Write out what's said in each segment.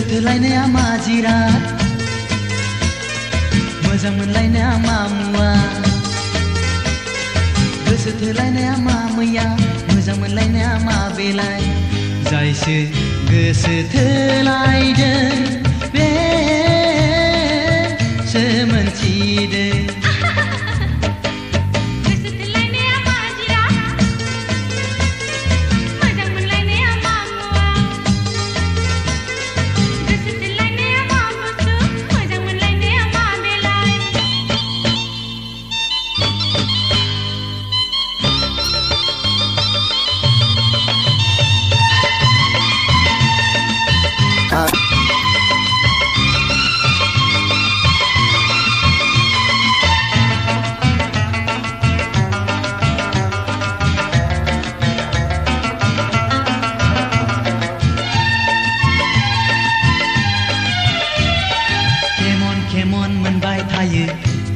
गोसो थोलायनाया मा जिराद मोजां मोनलायनाया मा मुवा गोसो थोलायनाया मा मैया मोजां मोनलायनाया मा बेलाय जायसो गोसो थोलायदों बेसो मोनथिदों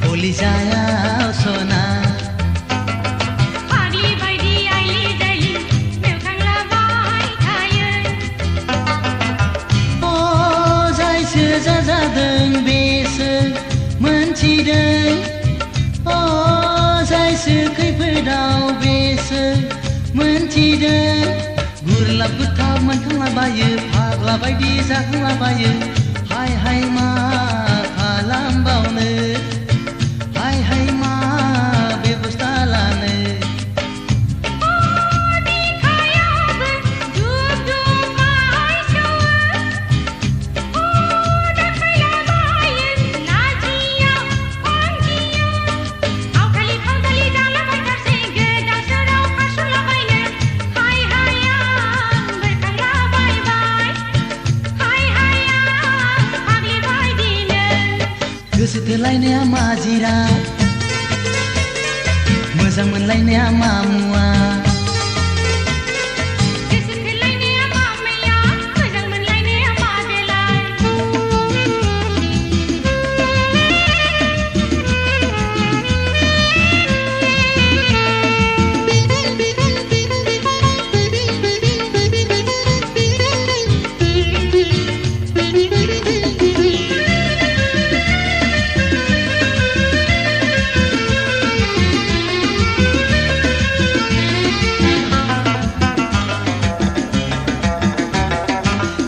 कलिजायाव सना फाग्लि बायदि आइलि दाइलि बेरखांलाबाय थायो अ जायसो जाजादों बेसो मोनथिदों अ जायसो खैफोदाव बेसो मोनथिदों गुरलाब गुथाब मोनखांलाबायो फाग्ला बायदि जाखांलाबायो हाय हाय मा खालामबावनो हाय हाय मा बेबस्था लानो बिखायाबो दुब दुबाय सौवो दाखायलाबायो लाजियाव खंखियो आवखालि खावखालि जालाबायथारसै गोदाव सोराव खारसनलाबायनो हाय हाय आं बेरखांलाबायबाय हाय हाय आं फाग्लि बायदिनो गोसो थोलायनाया मा जिराद मोजां मोनलायनाया मा मुवा गोसो थोलायनाया मा मैया मोजां मोनलायनाया मा बेलाय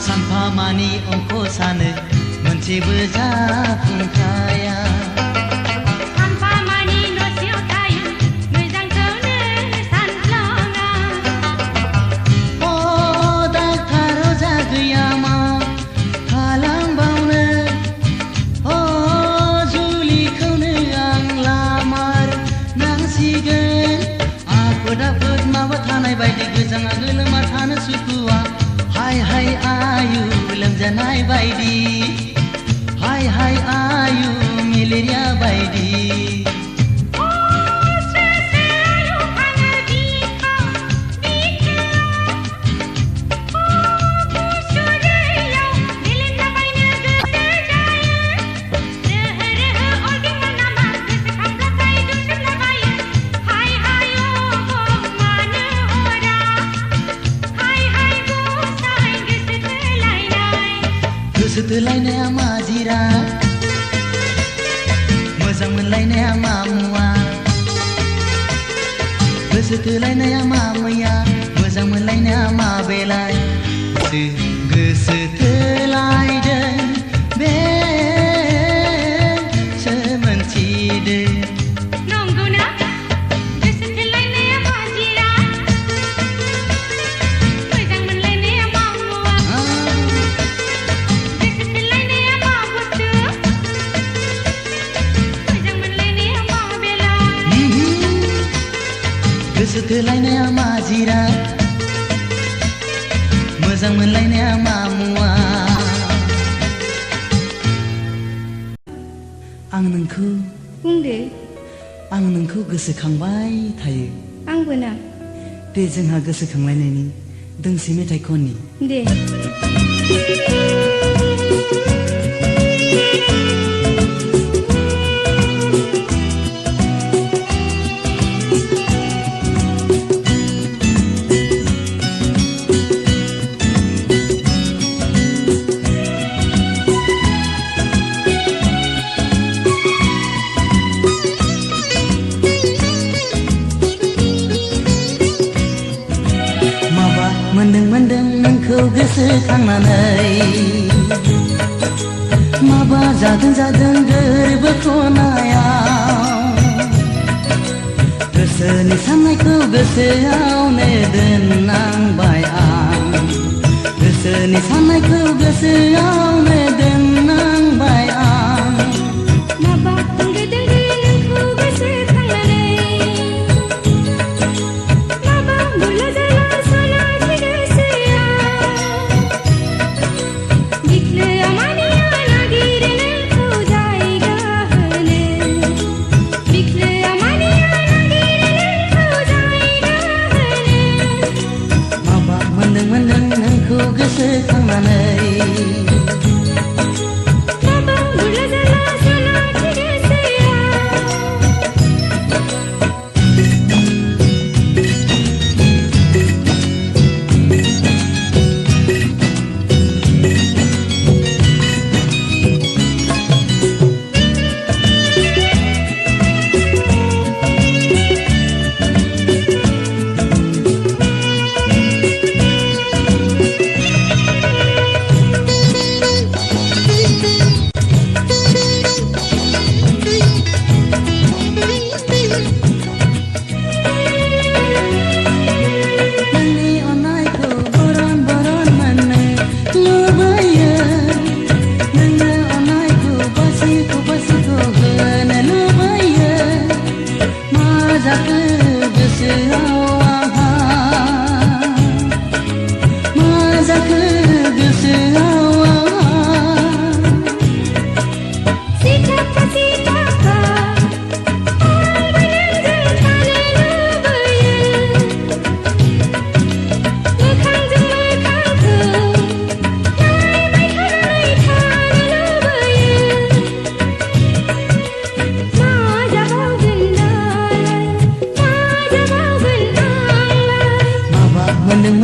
सानफामानि अंख सानो मोनसेबो जाफुंखाया सानफामानि न'सिङाव थायो मोजांखौनो सानफ्लाङा अ डाक्टार अजा गैया मा खालामबावनो अ जुलिखौनो आं लामार नांसिगोन आफोद आफोद माबा थानाय बायदि गोजाङा गोलोमा थानो सुखुवा हाय हाय आयु लोमजानाय बायदि हाय हाय आयु मेलेरिया बायदि गोसो थोलायनाया मा जिराद मोजां मोनलायनाया मा मुवा गोसो थोलायनाया मा मैया मोजां मोनलायनाया मा बेलाय गोसो थोलायदों बेसो मोनथिदों नंगौना गोसो थोलायनाया मा जिराद मोजां मोनलायनाया मा मुवा गोसो थोलायनाया मा बुस्थु मोजां मोनलायनाया मा बेलाय गोसो थोलायनाया मा जिराद मोजां मोनलायनाया मा मुवा आं नोंखौ बुंदो आं नोंखौ गोसोखांबाय थायो आंबो ना दे जोंहा गोसोखांलायनायनि दोंसे मेथाइ खननि दे गोसोखांनानै माबा जादों गोरबो खनायाव गोसोनि साननायखौ गोसोआवनो दोननांबाय आं गोसोनि साननायखौ गोसोआवनो दोननांबाय आं माबा होंगो दोंगो नोंखौ गोसोखांनानै माबा बुरला जाला सनाखि गोसोआव बिखलो आमानिया नागिरो नोंखौ जायगा होनो बिखलो आमानिया नागिरो नोंखौ जायगा होनो माबा मोनदों नोंखौ गोसोखांनानै माबा बुरला जाला सनाखि गोसोआव नोंनि अननायखौ बरन मोननो लुबैयो नोंनो अननायखौ बासिखौ होनो लुबैयो मा जाखो गोसोआव आंहा मा जाखो गोसोआव आंहा सिथाखा सिथाखा आंबो नोंजों थानो लुबैयो मोखांजों मोखांखौ नायबाय थानो लुबैयो मा जाबावगोन दालाय मा जाबावगोन आंलाय माबा मोनदों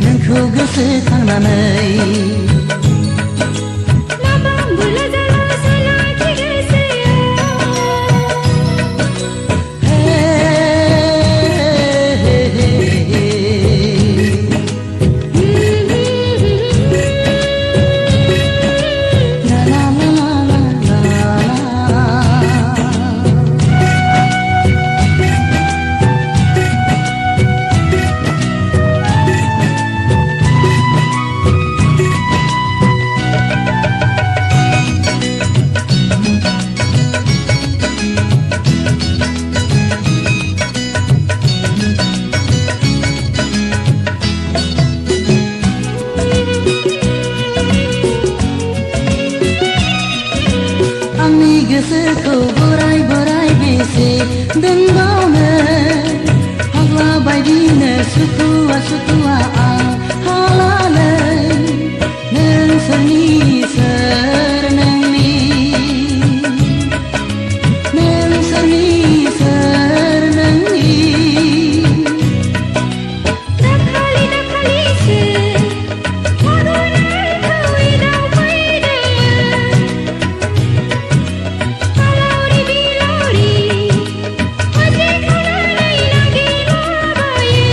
नोंखौ गोसोखांनानै माबा बुरला जाला सनाखि गोसोआव हे ला ला ला ला ला आंनि गोसोखौ बोराय बेसे दोनबावनो फाग्ला बायदिनो सुखुआ आं हालालै नों सोरनि सोर नोंनि नों सोरनि सोर नोंनि दाखालिसो मदनखौ एदावफैदोंमोन आलावरि बिलावरि हजे खानानै नागिरलाबायो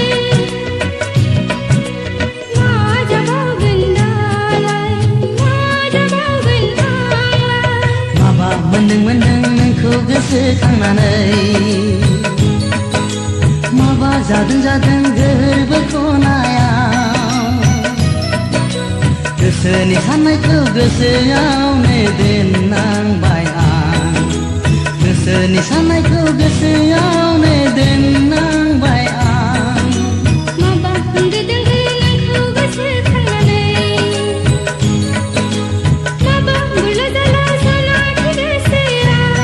मा जाबावगोन दालाय मा जाबावगोन आंलाय माबा मोनदों नोंखौ गोसोखांनानै माबा जादों गोरबो खनायाव गोसोनि साननायखौ गोसोआवनो दोननांबाय आं गोसोनि साननायखौ गोसोआवनो दोननांबाय आं माबा होंगो दोंगो नोंखौ गोसोखांनानै माबा बुरला जाला सनाखि गोसोआव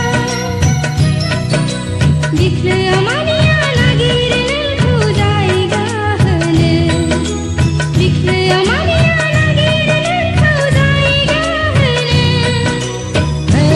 बिखलो आमानिया नागिरो नोंखौ जायगा होनो बिखलो आमानिया नागिरो नोंखौ जायगा होनो हे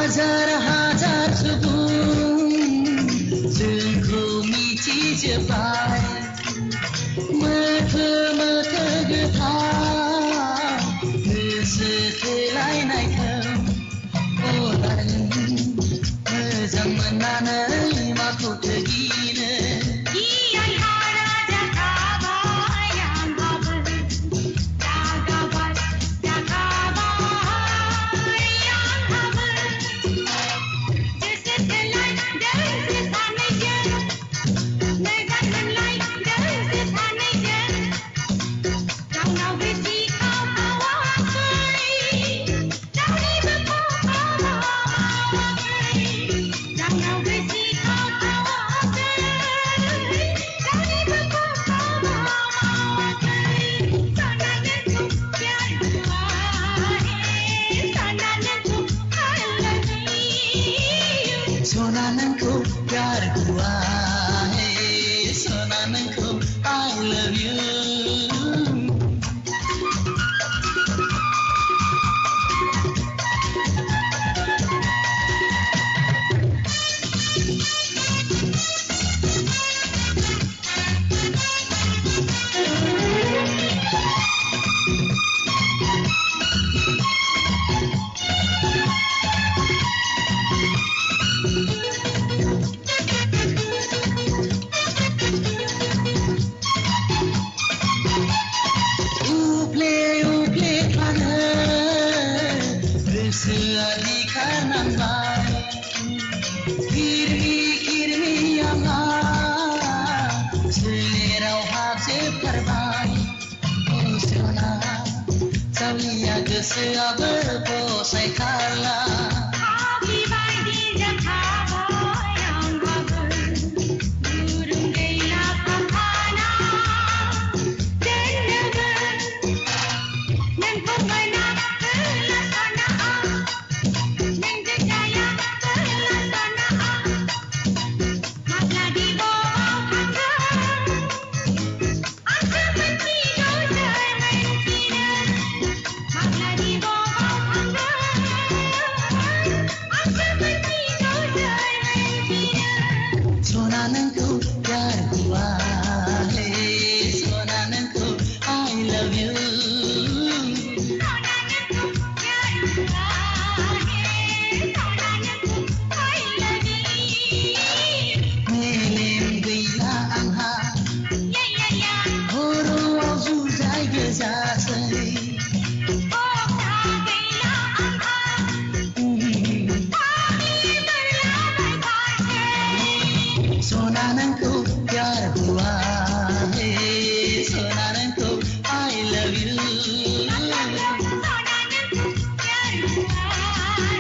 हाजार हाजार सुबुं जोंखौ मिथिजोब्बाय मोथो मोथो गोथां गोसो थोलायनायखौ मोजां मोननानै माखौथो गिनो Iyan hara jakabai anghabu jagabai anghabu Jese thelai dese thanai je Nagan thelai dese thanai je Jang nau besi kau awakui Dari bepo awakui Jang nau besi kau awakui Dari bepo awakui Sananya tu pyar hua hai Sananya tu I love you Sona nangku pyar hua hai Sona nangku I love you Uple uple kana Gosoa dikarenakan Kirmi आंहा सोलेराव हाबजोबथारबाय सना जावलिया गोसोआबो फसायथारला Abi baidi jakabai anghabu Burung gila pakhana Dennebu Nang pemana kelasana Nang jaya kelasana Makna di bawah tangga Angka menti dosa mentina Makna di bawah tangga Angka menti dosa mentina Sona nangku pyar hua hai Sona nangku I love you Sonanya tu pyar hua hai Sonanya tu I love you मेलेम गैला आंहा Ya ya ya खर'आव जुजाय गोजासै Oh tak gila angka Kami berlamai kasih सना नंखौ प्यार हुआ है सना नंखौ I love you Sonanya tu pyar hua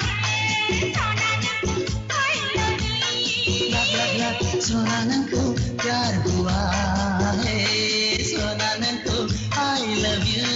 hai Sonanya tu I love you लग लग लग सना नंखौ प्यार हुआ है सना नंखौ I love you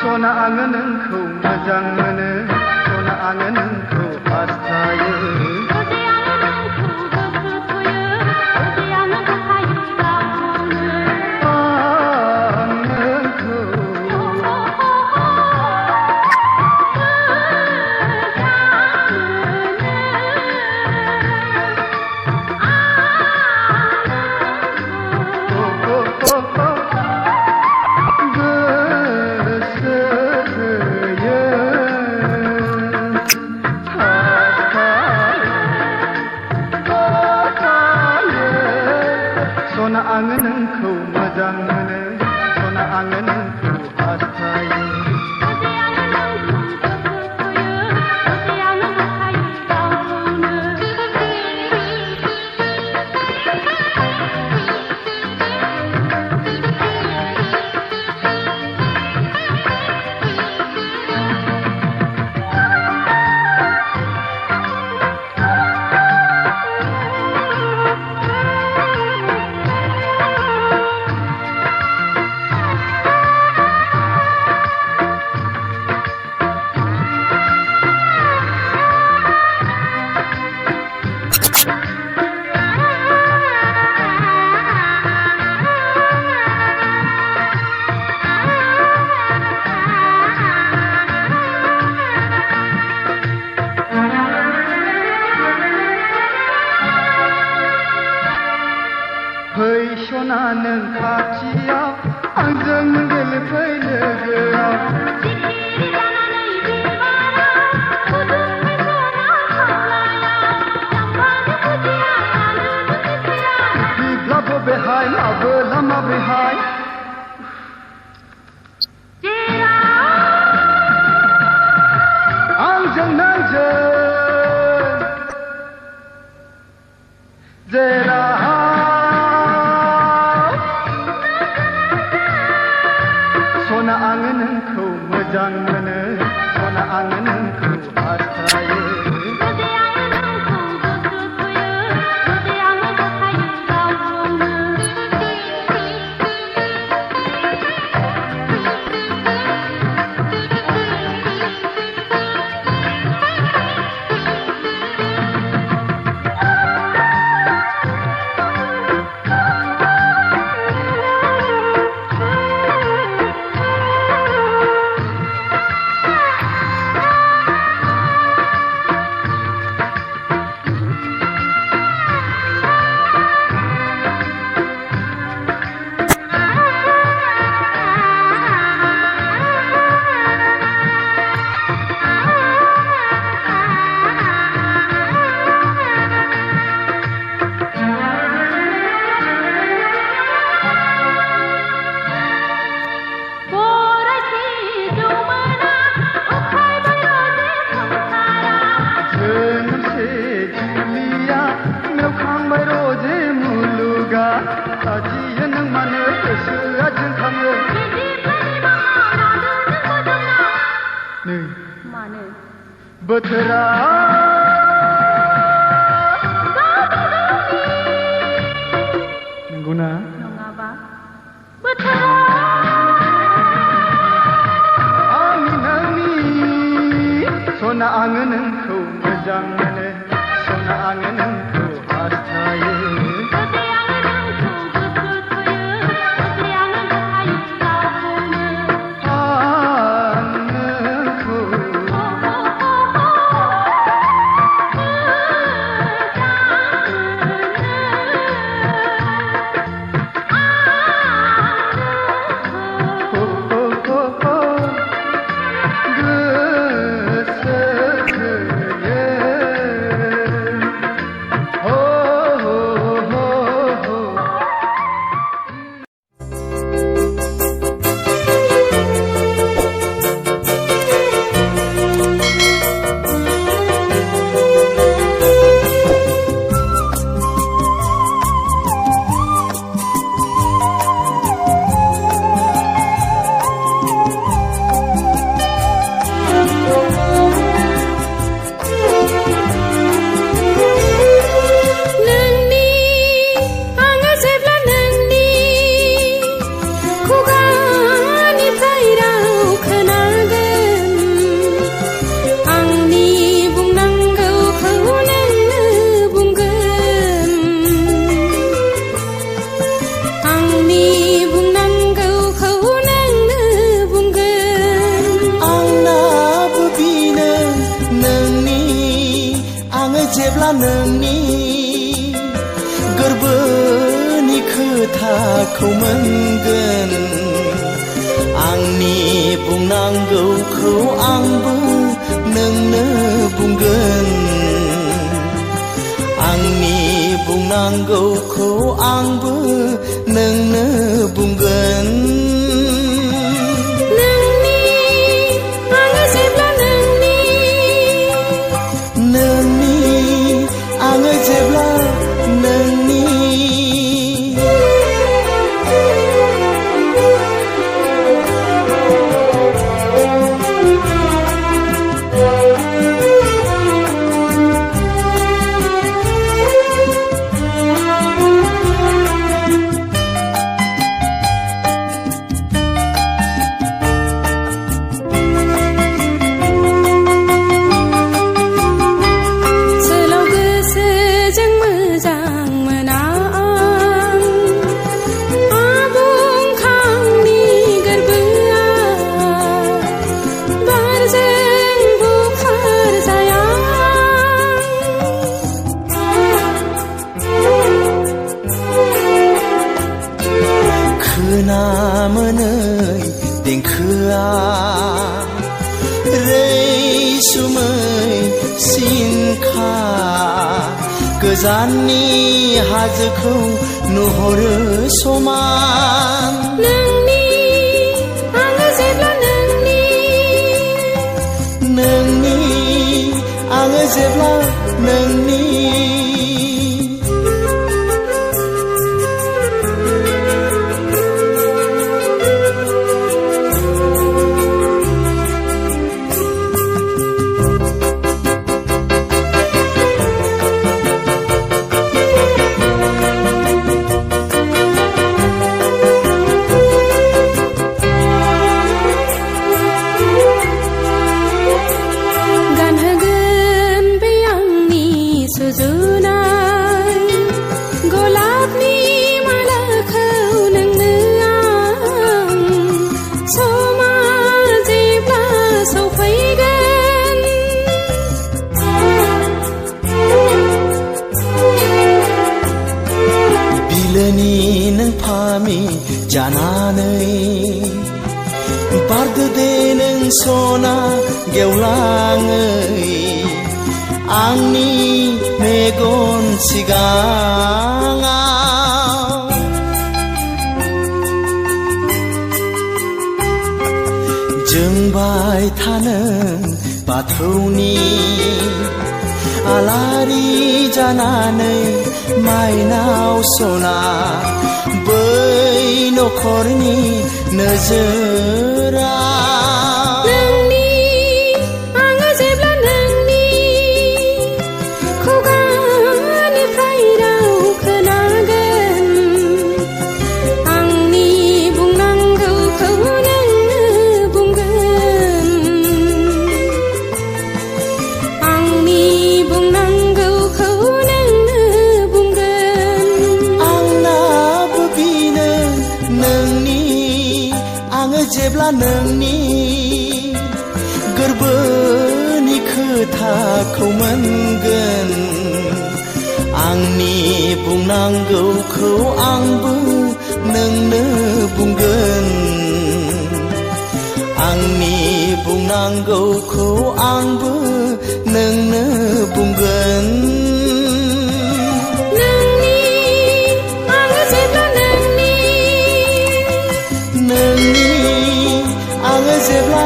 सना आङो नोंखौ मोजां मोनो सना आङो नोंखौ हास्थायो Ujian nangku bersukuyu Ujian nangku hayu gaunu आं नोंखौ गोसो होयो आङो नोंखौ मोजां मोनो सना आङो नोंखौ हास्थायो बोथोरा नंगौना नङाबा बोथोरा आंनि नोंनि सना आङो नोंखौ मोजां मोनो सना आङो नोंखौ हास्थायो जेब्ला नोंनि गोरबोनि खोथाखौ मोनगोन आंनि बुंनांगौखौ आंबो नोंनो बुंगोन आंनि बुंनांगौखौ आंबो नोंनो बुंगोन आङो जेब्ला नोंनि मोनै देंखोआ रैसुमै सिनखा गोजाननि हाजोखौ नुहरो समान नोंनि आङो जेब्ला नोंनि आङो जेब्ला नोंनि जानानै बारदो दे नों सना गेवलाङै आंनि मेगन सिगाङाव जोंबाय थानो बाथौनि आलारि जानानै माइनाव सना बै नखरनि नोजोरा जेब्ला नोंनि गोरबोनि खोथाखौ मोनगोन आंनि बुंनांगौखौ आंबो नोंनो बुंगोन आंनि बुंनांगौखौ आंबो नोंनो बुंगोन आङो जेब्ला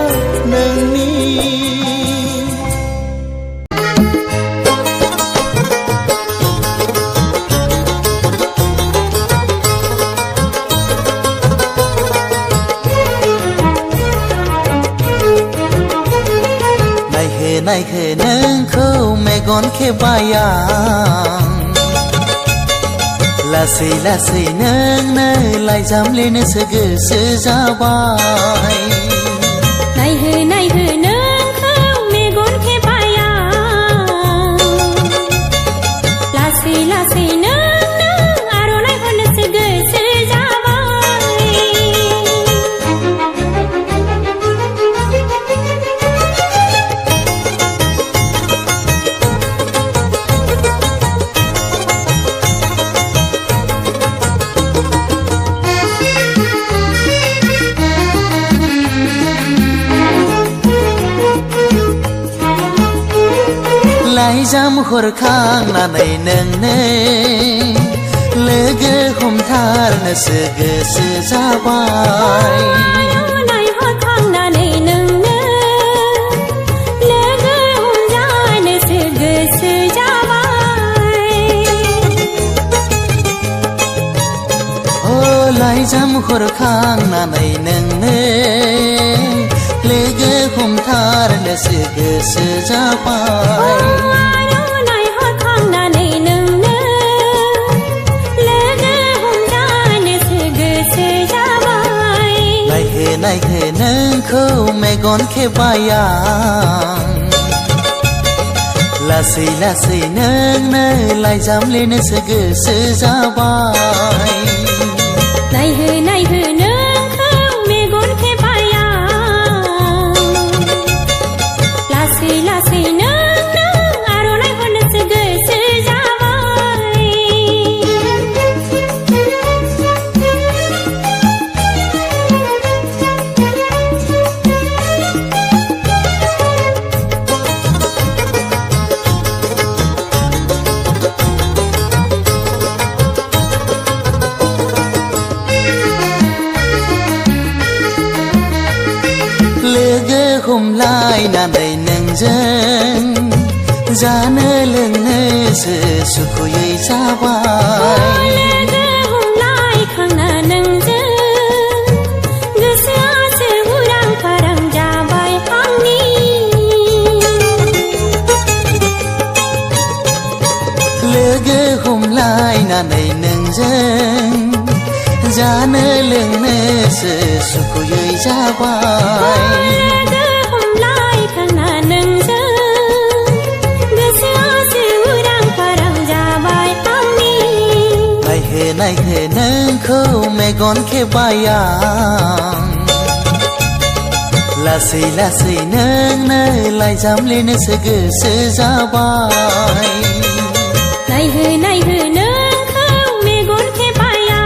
नोंनि नायहो नोंखौ मेगन खेबाय आं लासै लासै नोंनो लाइजाम लिरनोसो गोसो जाबाय नायहो नोंखौ मेगन खेबाय आं लासै लासै नोंनो आर'नाइ हरनोसो गोसो जाबाय लाइजाम हरखांनानै नोंनो लोगो हमथारनोसो गोसो जाबाय आर'नाइ हरखांनानै नोंनो लोगो हमजानोसो गोसो जाबाय लाइजाम हरखांनानै नोंनो लोगो हमथारनोसो गोसो जाबाय आर'नाइ हरखांनानै नोंनो लोगो हमजानोसो गोसो जाबाय नायहो नोंखौ मेगन खेबाय आं लासै लासै नोंनो लाइजाम लिरनोसो गोसो जाबाय नायहो नोंखौ मेगन खेबाय आं लासै लासै नोंनो आर'नाइ हरनोसो गोसो जाबाय लोगो हमलायनानै नोंजों जानो लोंनोसो सुखुयै जाबाय लोगो हमलायखांना नोंजों गोसोआसो उरां फारां जाबाय आंनि लोगो हमलायनानै नोंजों जानो लोंनोसो सुखुयै जाबाय लोगो हमलायखांना नोंजों गोसोआसो उरां फारां जाबाय आंनि नायहो नोंखौ मेगन खेबाय आं लासै लासै नोंनो लाइजाम लिरनोसो गोसो जाबाय नायहो नोंखौ मेगन खेबाय आं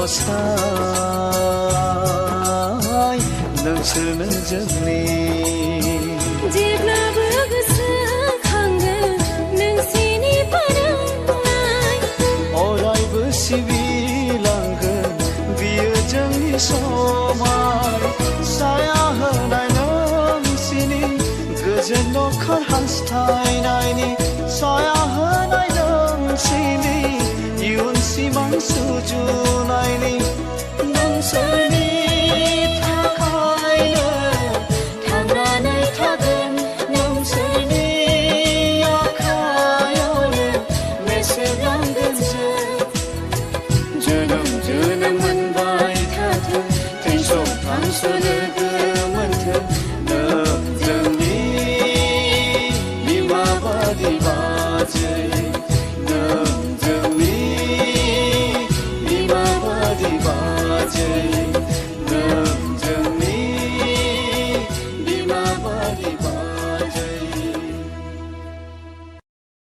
गसाय नोंसोरनो जोंनि जेब्लाबो गोसोखांगोन नोंसिनि फोरोंनाय अरायबो सिबिलांगोन बियो जोंनि समाय साया होनाय नोंसिनि गोजोन न'खर हास्थायनायनि